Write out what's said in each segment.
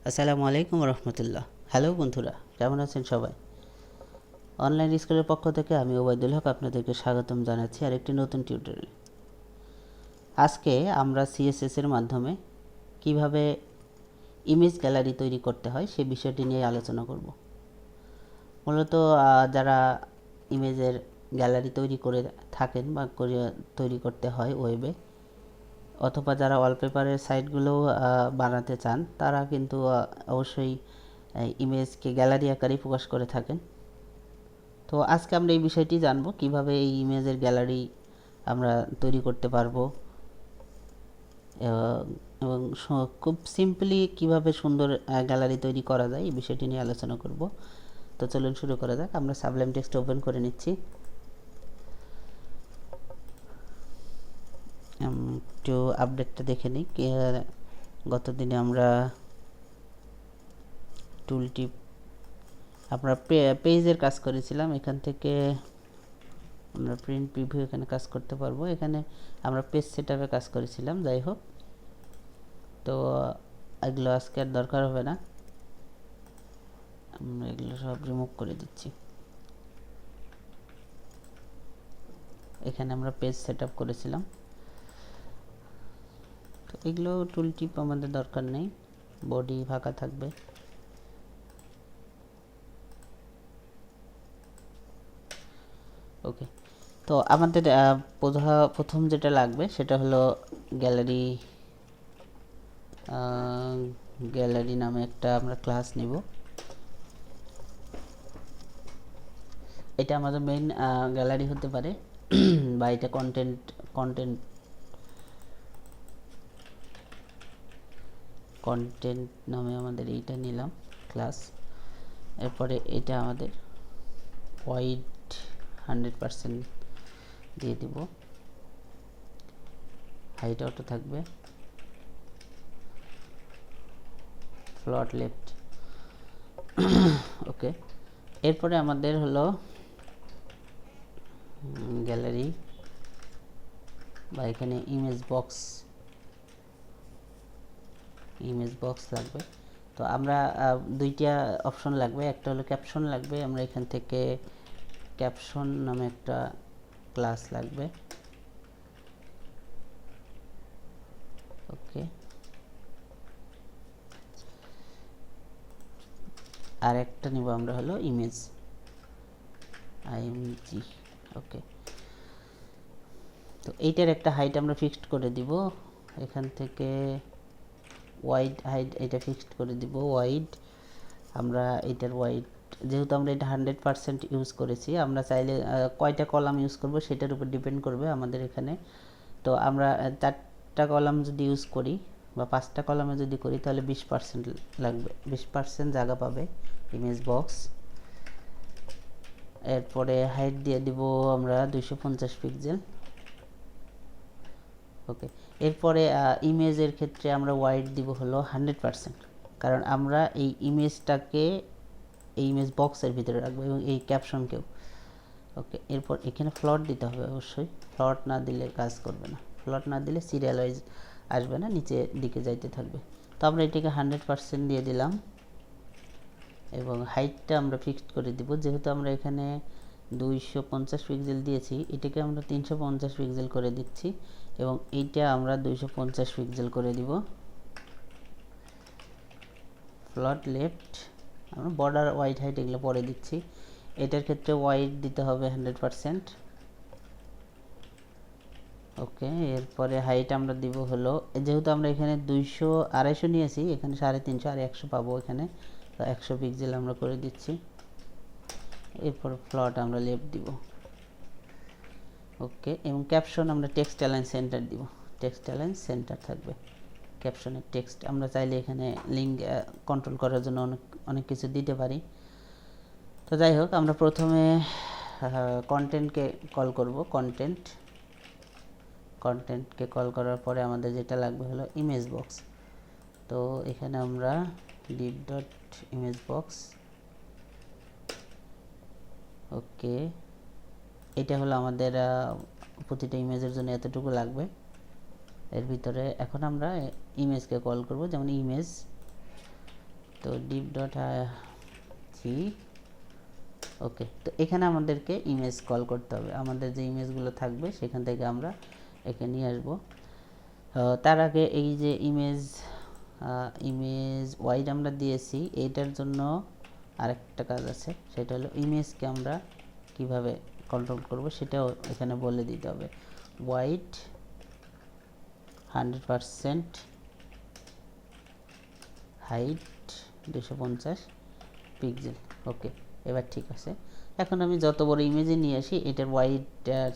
আসসালামু আলাইকুম রহমতুল্লাহ। হ্যালো বন্ধুরা, কেমন আছেন সবাই? অনলাইন স্কুলের পক্ষ থেকে আমি ওবায়দুল হক আপনাদেরকে স্বাগতম জানাচ্ছি আরেকটি নতুন টিউটোরিয়ালে। আজকে আমরা সিএসএস-এর মাধ্যমে কিভাবে ইমেজ গ্যালারি তৈরি করতে হয় সে বিষয়টি নিয়ে আলোচনা করব। মূলত যারা ইমেজের গ্যালারি তৈরি করে থাকেন বা তৈরি করতে হয় ওয়েবে, অথবা যারা ওয়ালপেপারের সাইটগুলো বানাতে চান তারা কিন্তু অবশ্যই ইমেজকে গ্যালারি আকারে প্রকাশ করে থাকেন। তো আজকে আমরা এই বিষয়টি জানব কিভাবে এই ইমেজের গ্যালারি আমরা তৈরি করতে পারবো এবং খুব সিম্পলি কিভাবে সুন্দর গ্যালারি তৈরি করা যায় এই বিষয়টি নিয়ে আলোচনা করব। তো চলুন শুরু করা যাক। আমরা সাবলাইম টেক্সট ওপেন করে নিচ্ছি। একটু আপডেটটা দেখে নিই। গত দিনে আমরা টুলটিপ আমরা পেজের কাজ করেছিলাম। এখান থেকে আমরা প্রিন্ট প্রিভিউ এখানে কাজ করতে পারবো। এখানে আমরা পেজ সেটআপে কাজ করেছিলাম। যাই হোক, তো এগুলো আজকে আর দরকার হবে না, আমরা এগুলো সব রিমুভ করে দিচ্ছি। এখানে আমরা পেজ সেটআপ করেছিলাম, তো এগুলো টুল টিপ আমাদের দরকার নেই, বডি ফাঁকা থাকবে। ওকে, তো আমাদের প্রথম যেটা লাগবে সেটা হলো গ্যালারি নামে একটা আমরা ক্লাস নিব। এটা আমাদের মেইন গ্যালারি হতে পারে বা এটা কন্টেন্ট নামে আমাদের এইটা নিলাম ক্লাস। এরপরে এটা আমাদের ওয়াইড 100% দিয়ে দিব, হাইট অটো থাকবে, ফ্লট লেফট। ওকে, এরপরে আমাদের হলো গ্যালারি বা এখানে ইমেজ বক্স লাগবে। তো আমরা দুইটা অপশন লাগবে, একটা হলো ক্যাপশন লাগবে। আমরা এখান থেকে ক্যাপশন নামে একটা ক্লাস লাগবে। ওকে, আর একটা নিব আমরা হলো ইমেজ আইএমজি। ওকে, তো এইটার একটা হাইট আমরা ফিক্সড করে দিব। এখান থেকে ওয়াইড হাইট এটা ফিক্সড করে দিব ওয়াইড। আমরা এটার ওয়াইড, যেহেতু আমরা এটা 100% ইউজ করেছি, আমরা চাইলে কয়টা কলাম ইউজ করব সেটার উপর ডিপেন্ড করবে আমাদের এখানে। তো আমরা 4টা কলাম যদি ইউজ করি বা 5টা কলামে যদি করি তাহলে 20% লাগবে, 20% জায়গা পাবে ইমেজ বক্স। এরপরে হাইট দিয়ে দিব আমরা 250 পিক্সেল। ওকে, এরপরে ইমেজের ক্ষেত্রে আমরা ওয়াইড দিব হলো 100%, কারণ আমরা এই ইমেজটাকে এই ইমেজ বক্সের ভিতরে রাখবো এবং এই ক্যাপশনকেও। ওকে, এরপর এখানে ফ্লট দিতে হবে অবশ্যই, ফ্লট না দিলে কাজ করবে না, ফ্লট না দিলে সিরিয়াল ওয়াইজ আসবে না, নিচে দিকে যাইতে থাকবে। তো আমরা এটাকে 100% দিয়ে দিলাম এবং হাইটটা আমরা ফিক্সড করে দিব। যেহেতু আমরা এখানে 250 পিক্সেল দিয়েছি, এটাকে আমরা 350 পিক্সেল করে দিচ্ছি এবং এইটা আমরা 250 পিক্সেল করে দিব। ফ্লট লেফট, আমরা বর্ডার ওয়াইড হাইট এগুলো পরে দিচ্ছি। এটার ক্ষেত্রে ওয়াইড দিতে হবে 100%। ওকে, এরপরে হাইট আমরা দিব হলো, যেহেতু আমরা এখানে 200-250 নিয়েছি, এখানে 350 আর 100 পাবো এখানে, তো 100 পিক্সেল আমরা করে দিচ্ছি। এরপর ফ্লট আমরা লেফট দিব। ওকে, এবং ক্যাপশন আমরা টেক্সট অ্যালাইন সেন্টার দিব, টেক্সট অ্যালাইন সেন্টার থাকবে ক্যাপশনের টেক্সট। আমরা চাইলে এখানে লিঙ্ক কন্ট্রোল করার জন্য অনেক কিছু দিতে পারি। তো যাই হোক, আমরা প্রথমে কন্টেন্টকে কল করব। কন্টেন্টকে কল করার পরে আমাদের যেটা লাগবে হলো ইমেজ বক্স। তো এখানে আমরা div ডট ইমেজ বক্স, ওকে, এটা হলো আমাদের প্রতিটা ইমেজের জন্য এতটুকু লাগবে। এর ভিতরে এখন আমরা ইমেজকে কল করব, যেমন ইমেজ তো div ডট জি ওকে। তো এখানে আমাদেরকে ইমেজ কল করতে হবে, আমাদের যে ইমেজগুলো থাকবে সেখান থেকে আমরা একে নিয়ে আসবো। তার আগে এই যে ইমেজ ওয়াইড আমরা দিয়েছি, এইটার জন্য আরেকটা কাজ আছে, সেটা হলো ইমেজকে আমরা কিভাবে কন্ট্রোল করব সেটাও এখানে বলে দিতে হবে। Wide 100%, height 250 pixel. ওকে, এবার ঠিক আছে। এখন আমি যত বড় ইমেজে নিয়ে আসি এটার ওয়াইড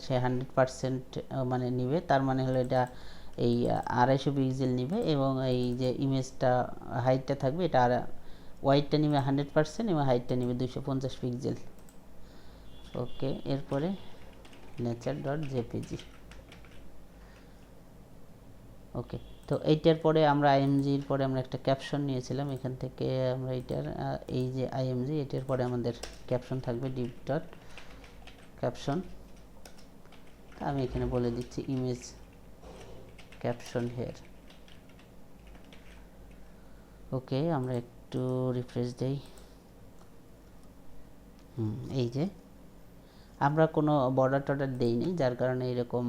সে 100% মানে নিবে, তার মানে হলো এটা এই 250 পিক্সেল নিবে, এবং এই যে ইমেজটা হাইটটা থাকবে এটা আর ওয়াইডটা নিবে 100% এবং হাইটটা নিবে 250 পিক্সেল। ওকে, এরপরে nature.jpg। ওকে, তো এইটার পরে আমরা আইএমজির পরে আমরা একটা ক্যাপশন নিয়েছিলাম, এখান থেকে আমরা এইটার এই যে আইএমজি এটার পরে আমাদের ক্যাপশন থাকবে div ডট ক্যাপশন। আমি এখানে বলে দিচ্ছি ইমেজ ক্যাপশন হেয়ার। ওকে, আমরা একটু রিফ্রেশ দেই। এই যে আমরা কোনো বর্ডার টর্ডার দেইনি, যার কারণে এরকম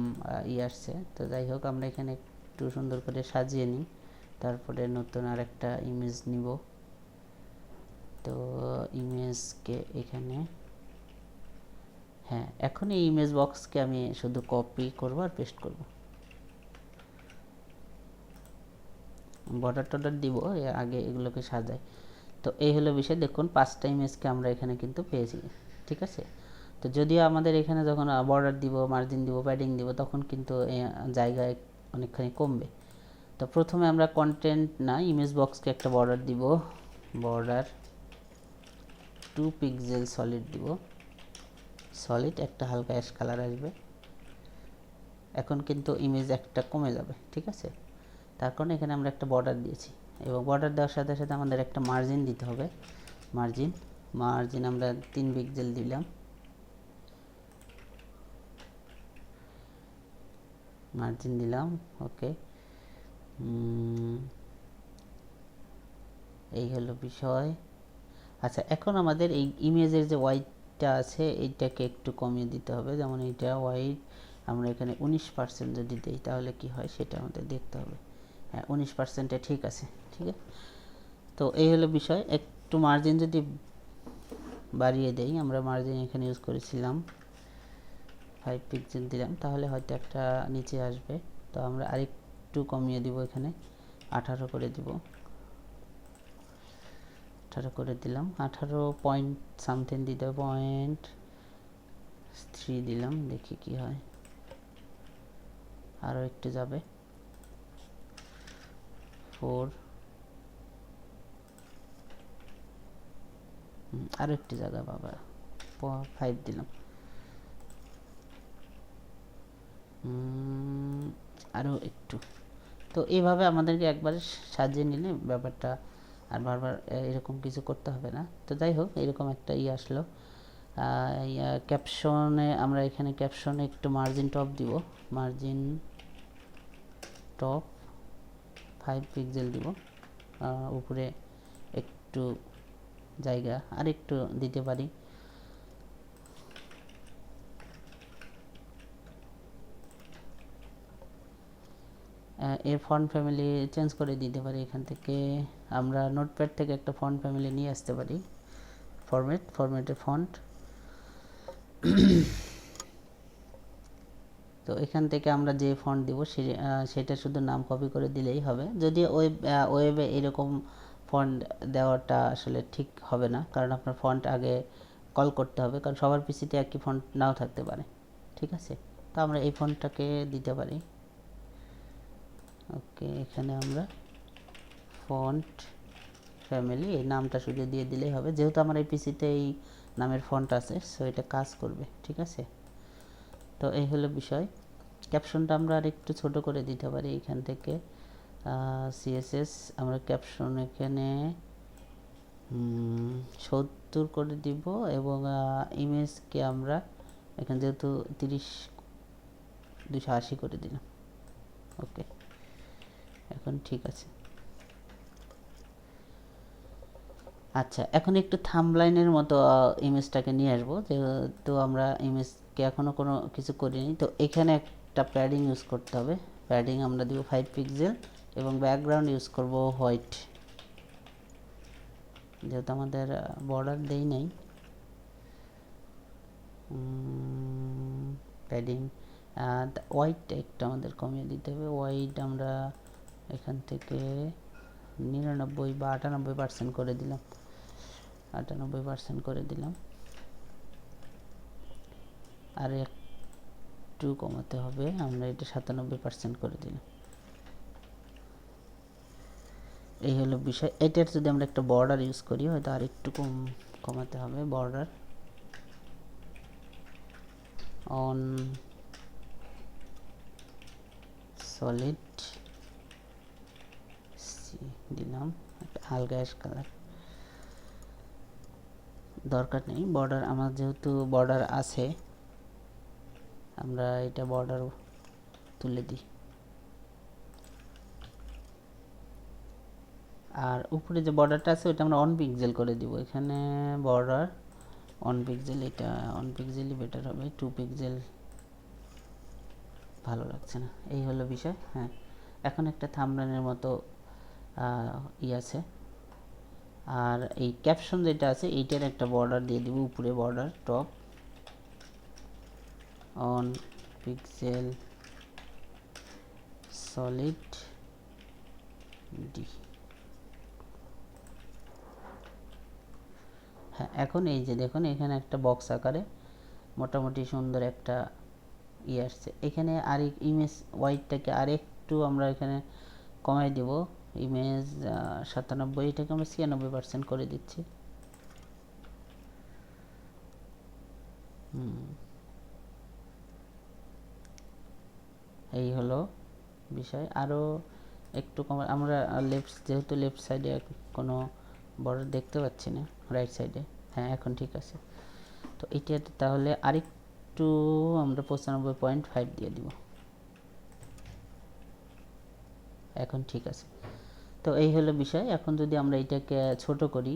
আসছে। তো যাই হোক, আমরা এখানে একটু সুন্দর করে সাজিয়ে নিই, তারপরে নতুন আর একটা ইমেজ নিব। তো ইমেজকে এখানে, হ্যাঁ, এখন এই ইমেজ বক্সকে আমি শুধু কপি করব আর পেস্ট করব, বর্ডার টর্ডার দিব আগে, এগুলোকে সাজাই। তো এই হলো বিষয়। দেখুন 5টা ইমেজকে আমরা এখানে কিন্তু পেয়েছি, ঠিক আছে। তো যদিও আমাদের এখানে যখন বর্ডার দিব, মার্জিন দিব, প্যাডিং দিব, তখন কিন্তু জায়গায় অনেকখানি কমবে। তো প্রথমে আমরা কন্টেন্ট না, ইমেজ বক্সকে একটা বর্ডার দিব, বর্ডার 2 পিক্সেল সলিড দিব, সলিড একটা হালকা অ্যাশ কালার আসবে। এখন কিন্তু ইমেজ একটা কমে যাবে, ঠিক আছে। তার কারণে এখানে আমরা একটা বর্ডার দিয়েছি, এবং বর্ডার দেওয়ার সাথে সাথে আমাদের একটা মার্জিন দিতে হবে। মার্জিন আমরা 3 পিক্সেল দিলাম, মার্জিন দিলাম। ওকে, এই হলো বিষয়। আচ্ছা, এখন আমাদের এই ইমেজের যে ওয়াইডটা আছে এইটাকে একটু কমিয়ে দিতে হবে। যেমন এইটা ওয়াইড আমরা এখানে 19% যদি দিই তাহলে কি হয় সেটা আমাদের দেখতে হবে। হ্যাঁ, 19% ঠিক আছে, ঠিক আছে। তো এই হলো বিষয়। একটু মার্জিন যদি বাড়িয়ে দেই, আমরা মার্জিন এখানে ইউজ করেছিলাম 5 পিক্সেল দিলাম, তাহলে হয়তো একটা নিচে আসবে। তো আমরা আরেকটু কমিয়ে দিব, এখানে 18 করে দিব, 18 করে দিলাম, 18 পয়েন্ট সামথিং দিতে হবে, 0.3 দিলাম, দেখি কি হয়। আরও একটু যাবে, 4, আরও একটু জায়গা বাবা, 5 দিলাম, আরও একটু। তো এইভাবে আমাদেরকে একবারে সাজিয়ে নিলে ব্যাপারটা আর বারবার এরকম কিছু করতে হবে না। তো যাই হোক, এরকম একটা আসলো। ক্যাপশনে আমরা এখানে ক্যাপশনে একটু মার্জিন টপ দিব, মার্জিন টপ 5 পিক্সেল দিব, উপরে একটু জায়গা আর একটু দিতে পারি। এর ফন্ট ফ্যামিলি চেঞ্জ করে দিতে পারি, এখান থেকে আমরা নোটপ্যাড থেকে একটা ফন্ট ফ্যামিলি নিয়ে আসতে পারি, ফরম্যাটে ফন্ট। তো এখান থেকে আমরা যে ফন্ট দিব সেটা শুধু নাম কপি করে দিলেই হবে। যদি ওয়েবে এরকম ফন্ট দেওয়াটা আসলে ঠিক হবে না, কারণ আপনার ফন্ট আগে কল করতে হবে, কারণ সবার পিসিতে একই ফন্ট নাও থাকতে পারে, ঠিক আছে। তো আমরা এই ফন্টটাকে দিতে পারি। ওকে, এখানে আমরা ফন্ট ফ্যামিলি এই নামটা শুধু দিয়ে দিলেই হবে, যেহেতু আমার এই পিসিতে এই নামের ফন্ট আছে, সো এটা কাজ করবে, ঠিক আছে। তো এই হলো বিষয়। ক্যাপশনটা আমরা আর একটু ছোট করে দিতে পারি, এখান থেকে সিএসএস আমরা ক্যাপশন এখানে 70 করে দিব, এবং ইমেজকে আমরা এখানে যেহেতু 280 করে দিলাম। ওকে, এখন ঠিক আছে। আচ্ছা, এখন একটু থাম্বলাইনের মতো ইমেজটাকে নিয়ে আসবো, যেহেতু আমরা ইমেজকে এখনও কোনো কিছু করিনি। তো এখানে একটা প্যাডিং ইউজ করতে হবে। প্যাডিং আমরা দিব 5 পিক্সেল এবং ব্যাকগ্রাউন্ড ইউজ করব হোয়াইট, যেহেতু আমাদের বর্ডার দেই নাই। প্যাডিং হোয়াইটটা একটু আমাদের কমিয়ে দিতে হবে। হোয়াইট আমরা এখান থেকে 99 বা 98% করে দিলাম, 98% করে দিলাম। আর একটু কমাতে হবে, আমরা এটা 97% করে দিলাম। এই হলো বিষয়। এটার যদি আমরা একটা বর্ডার ইউজ করি হয়তো আর একটু কমাতে হবে। বর্ডার অন সলিড দিলাম, একটা হালকা অ্যাশ কালার। দরকার নেই বর্ডার, আমার যেহেতু বর্ডার আছে আমরা এটা বর্ডার তুলে দিই। আর উপরে যে বর্ডারটা আছে ওটা আমরা 1 পিক্সেল করে দিব। এখানে বর্ডার 1 পিক্সেল, এটা 1 পিক্সেলই বেটার হবে, 2 পিক্সেল ভালো লাগছে না। এই হলো বিষয়। হ্যাঁ, এখন একটা থাম্বনেলের মতো আছে। আর এই ক্যাপশন যেটা আছে এইটার একটা বর্ডার দিয়ে দিব, উপরে border top on pixel solid D. হ্যাঁ, এখন এই যে দেখুন এখানে একটা বক্স আকারে মোটামুটি সুন্দর একটা আসছে। এখানে আর ইমেজ হোয়াইটটাকে আর একটু আমরা এখানে কমাই দিব। ইমেজ 97, এটাকে আমরা 96% করে দিচ্ছি। এই হলো বিষয়। আরও একটু কম আমরা যেহেতু লেফট সাইডে কোনো বর্ডার দেখতে পাচ্ছি না, রাইট সাইডে। হ্যাঁ, এখন ঠিক আছে। তো এটা তাহলে আরেকটু আমরা 95.5 দিয়ে দিব। এখন ঠিক আছে। তো এই হলো বিষয়। এখন যদি আমরা এটাকে ছোট করি,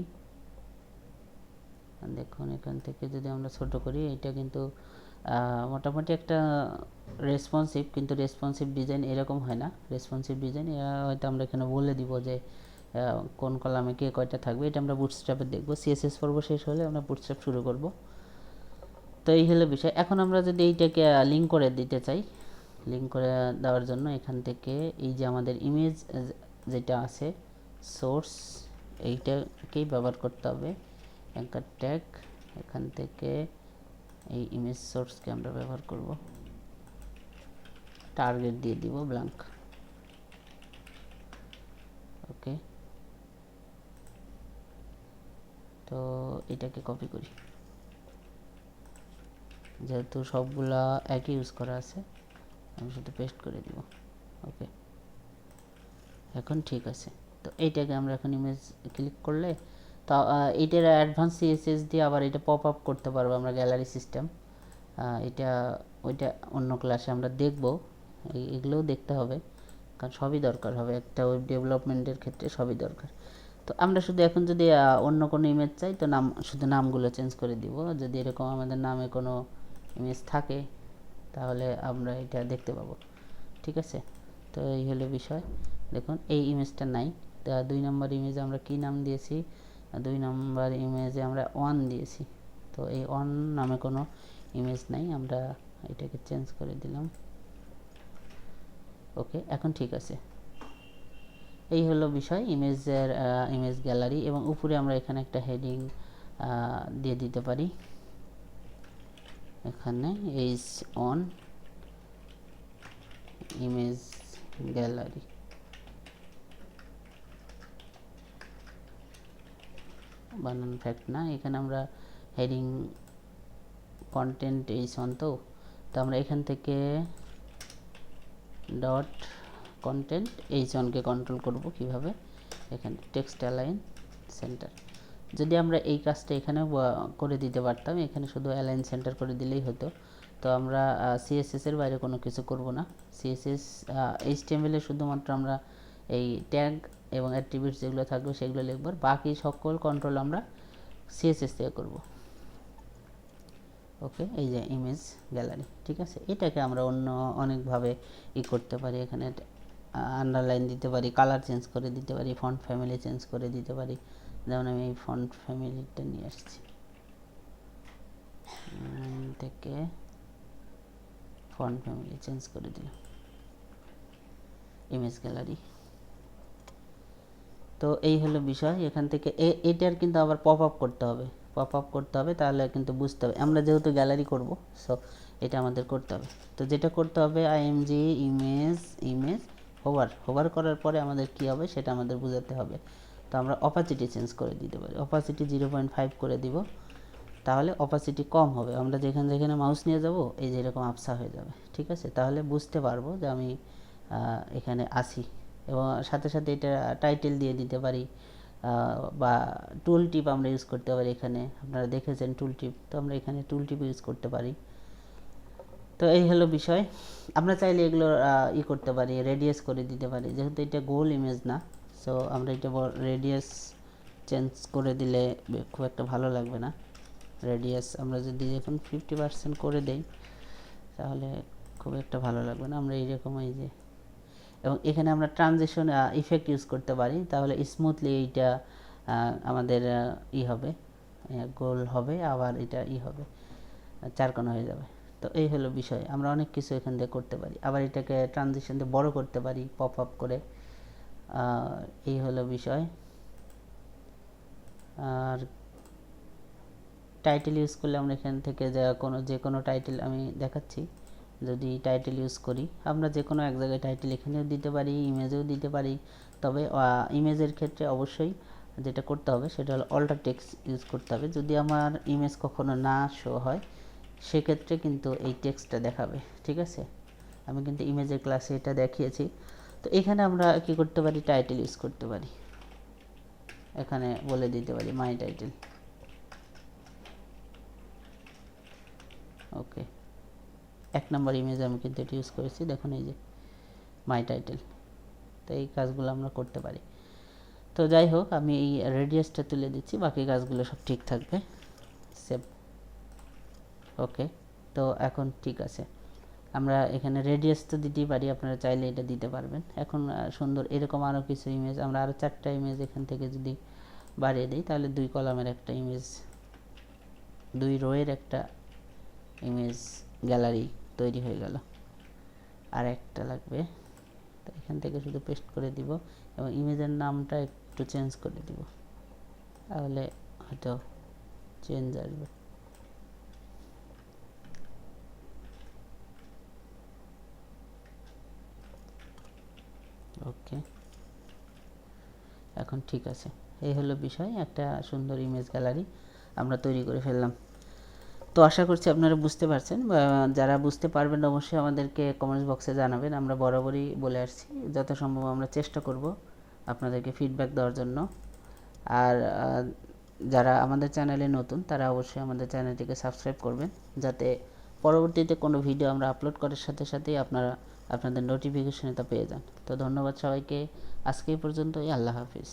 দেখুন এখান থেকে যদি আমরা ছোট করি, এটা কিন্তু মোটামুটি একটা রেসপন্সিভ, কিন্তু রেসপন্সিভ ডিজাইন এরকম হয় না। রেসপন্সিভ ডিজাইন হয়তো আমরা এখানে বলে দিব যে কোন কলামে কে কয়টা থাকবে। এটা আমরা বুটস্ট্র্যাপে দেখব। সিএসএস পর্ব শেষ হলে আমরা বুটস্ট্র্যাপ শুরু করব। তো এই হলো বিষয়। এখন আমরা যদি এইটাকে লিঙ্ক করে দিতে চাই, লিঙ্ক করে দেওয়ার জন্য এখান থেকে এই যে আমাদের ইমেজ যেটা আছে সোর্স, এইটাকেই ব্যবহার করতে হবে। অ্যাঙ্কার ট্যাগ, এখান থেকে এই ইমেজ সোর্সকে আমরা ব্যবহার করব। টার্গেট দিয়ে দিব ব্ল্যাঙ্ক। ওকে, তো এটাকে কপি করি, যেহেতু সবগুলা একই ইউজ করা আছে আমি শুধু পেস্ট করে দিব। ওকে, এখন ঠিক আছে। তো এইটাকে আমরা এখন ইমেজ ক্লিক করলে তো এইটার অ্যাডভান্স সিএসএস দিয়ে আবার এটা পপ আপ করতে পারবো আমরা, গ্যালারি সিস্টেম। এটা ওইটা অন্য ক্লাসে আমরা দেখব। এগুলোও দেখতে হবে, কারণ সবই দরকার হবে একটা ওয়েব ডেভেলপমেন্টের ক্ষেত্রে, সবই দরকার। তো আমরা শুধু এখন যদি অন্য কোনো ইমেজ চাই তো শুধু নামগুলো চেঞ্জ করে দিব। যদি এরকম আমাদের নামে কোনো ইমেজ থাকে তাহলে আমরা এটা দেখতে পাবো। ঠিক আছে, তো এই হলো বিষয়। দেখুন এই ইমেজটা নাই। 2 নম্বর ইমেজে আমরা কি নাম দিয়েছি? 2 নম্বর ইমেজে আমরা 1 দিয়েছি। তো এই 1 নামে কোনো ইমেজ নাই, আমরা এটাকে চেঞ্জ করে দিলাম। ওকে, এখন ঠিক আছে। এই হলো বিষয় ইমেজের ইমেজ গ্যালারি। এবং উপরে আমরা এখানে একটা হেডিং দিয়ে দিতে পারি, এখানে ইজ অন ইমেজ গ্যালারি। বানান ফ্যাক্ট না, এখানে আমরা হেডিং কন্টেন্ট ইজ অন। তো আমরা এখান থেকে ডট কন্টেন্ট এইচ অনকে কন্ট্রোল করব কিভাবে, এখানে টেক্সট অ্যালাইন সেন্টার। যদি আমরা এই কাজটা এখানে করে দিতে পারতাম, এখানে শুধু অ্যালাইন সেন্টার করে দিলেই হতো। তো আমরা সিএসএস এর বাইরে কোনো কিছু করব না। সিএসএস এইচটিএমএল এ শুধুমাত্র আমরা এই ট্যাগ এবং অ্যাট্রিবিউটস যেগুলো থাকবে সেগুলো লিখব, বাকি সকল কন্ট্রোল আমরা সিএসএস থেকে করব। ওকে, এই যে ইমেজ গ্যালারি, ঠিক আছে। এটাকে আমরা অন্য অনেকভাবে করতে পারি। এখানে আন্ডারলাইন দিতে পারি, কালার চেঞ্জ করে দিতে পারি, ফন্ট ফ্যামিলি চেঞ্জ করে দিতে পারি। যেমন আমি এই ফন্ট ফ্যামিলিটা নিয়ে আসছি থেকে, ফন্ট ফ্যামিলি চেঞ্জ করে দিলাম, ইমেজ গ্যালারি। তো এই হলো বিষয়। এখান থেকে এটার কিন্তু আবার পপ আপ করতে হবে, তাহলে কিন্তু বুঝতে হবে। আমরা যেহেতু গ্যালারি করব, সো এটা আমাদের করতে হবে। তো যেটা করতে হবে, আইএমজি ইমেজ হোভার করার পরে আমাদের কি হবে সেটা আমাদের বোঝাতে হবে। তো আমরা অপাসিটি চেঞ্জ করে দিতে পারি, অপাসিটি 0.5 করে দিব, তাহলে অপাসিটি কম হবে। আমরা যেখানে মাউস নিয়ে যাব এই যে এরকম আবসা হয়ে যাবে, ঠিক আছে। তাহলে বুঝতে পারবো যে আমি এখানে আসি। এবং সাথে সাথে এটা টাইটেল দিয়ে দিতে পারি, বা টুল টিপ আমরা ইউজ করতে পারি। এখানে আপনারা দেখেছেন টুল টিপ, তো আমরা এখানে টুল টিপ ইউজ করতে পারি। তো এই হলো বিষয়। আমরা চাইলে এগুলো করতে পারি, রেডিয়াস করে দিতে পারি, যেহেতু এটা গোল ইমেজ না, সো আমরা এটা রেডিয়াস চেঞ্জ করে দিলে খুব একটা ভালো লাগবে না। রেডিয়াস আমরা যদি এখন 50% করে দেই তাহলে খুব একটা ভালো লাগবে না। আমরা এইরকম এই যে, এবং এখানে আমরা ট্রানজিশন ইফেক্ট ইউজ করতে পারি, তাহলে স্মুথলি এইটা আমাদের হবে, গোল হবে, আবার এটা হবে, চারকোনা হয়ে যাবে। তো এই হলো বিষয়। আমরা অনেক কিছু এখান থেকে করতে পারি। আবার এটাকে ট্রানজিশন দিয়ে বড় করতে পারি পপ আপ করে। এই হলো বিষয়। আর টাইটেল ইউজ করলে আমরা এখান থেকে যে কোনো টাইটেল আমি দেখাচ্ছি। যদি টাইটেল ইউজ করি, আমরা যে কোনো এক জায়গায় টাইটেল এখানেও দিতে পারি, ইমেজেও দিতে পারি। তবে ইমেজের ক্ষেত্রে অবশ্যই যেটা করতে হবে সেটা হলো অল্টার টেক্সট ইউজ করতে হবে। যদি আমার ইমেজ কখনো না শো হয় সেক্ষেত্রে কিন্তু এই টেক্সটটা দেখাবে, ঠিক আছে। আমি কিন্তু ইমেজের ক্লাসে এটা দেখিয়েছি। তো এখানে আমরা কি করতে পারি, টাইটেল ইউজ করতে পারি। এখানে বলে দিতে পারি মাই টাইটেল। ওকে, 1 নম্বর ইমেজে আমি কিন্তু এটা ইউজ করেছি, দেখুন এই যে মাই টাইটেল। তো এই কাজগুলো আমরা করতে পারি। তো যাই হোক, আমি এই রেডিয়াসটা তুলে দিচ্ছি, বাকি কাজগুলো সব ঠিক থাকবে। সেভ। ওকে, তো এখন ঠিক আছে। আমরা এখানে রেডিয়াস তো দিতেই পারি, আপনারা চাইলে এটা দিতে পারবেন। এখন সুন্দর এরকম আরও কিছু ইমেজ, আমরা আরও 4টা ইমেজ এখান থেকে যদি বাড়িয়ে দিই তাহলে 2 কলামের একটা ইমেজ, 2 রোয়ের একটা ইমেজ গ্যালারি তৈরি হয়ে গেল। আর একটা লাগবে, তো এখান থেকে শুধু পেস্ট করে দিব এবং ইমেজের নামটা একটু চেঞ্জ করে দিব, তাহলে হয়তো চেঞ্জ আসবে। ওকে, এখন ঠিক আছে। এই হলো বিষয়, একটা সুন্দর ইমেজ গ্যালারি আমরা তৈরি করে ফেললাম। তো আশা করছি আপনারা বুঝতে পারছেন, বা যারা বুঝতে পারবেন অবশ্যই আমাদেরকে কমেন্টস বক্সে জানাবেন। আমরা বরাবরই বলে আসছি যথাসম্ভব আমরা চেষ্টা করব আপনাদেরকে ফিডব্যাক দেওয়ার জন্য। আর যারা আমাদের চ্যানেলে নতুন তারা অবশ্যই আমাদের চ্যানেলটিকে সাবস্ক্রাইব করবেন, যাতে পরবর্তীতে কোনো ভিডিও আমরা আপলোড করার সাথে সাথেই আপনাদের নোটিফিকেশন এটা পেয়ে যান। তো ধন্যবাদ সবাইকে, আজকে এই পর্যন্তই। আল্লাহ হাফিজ।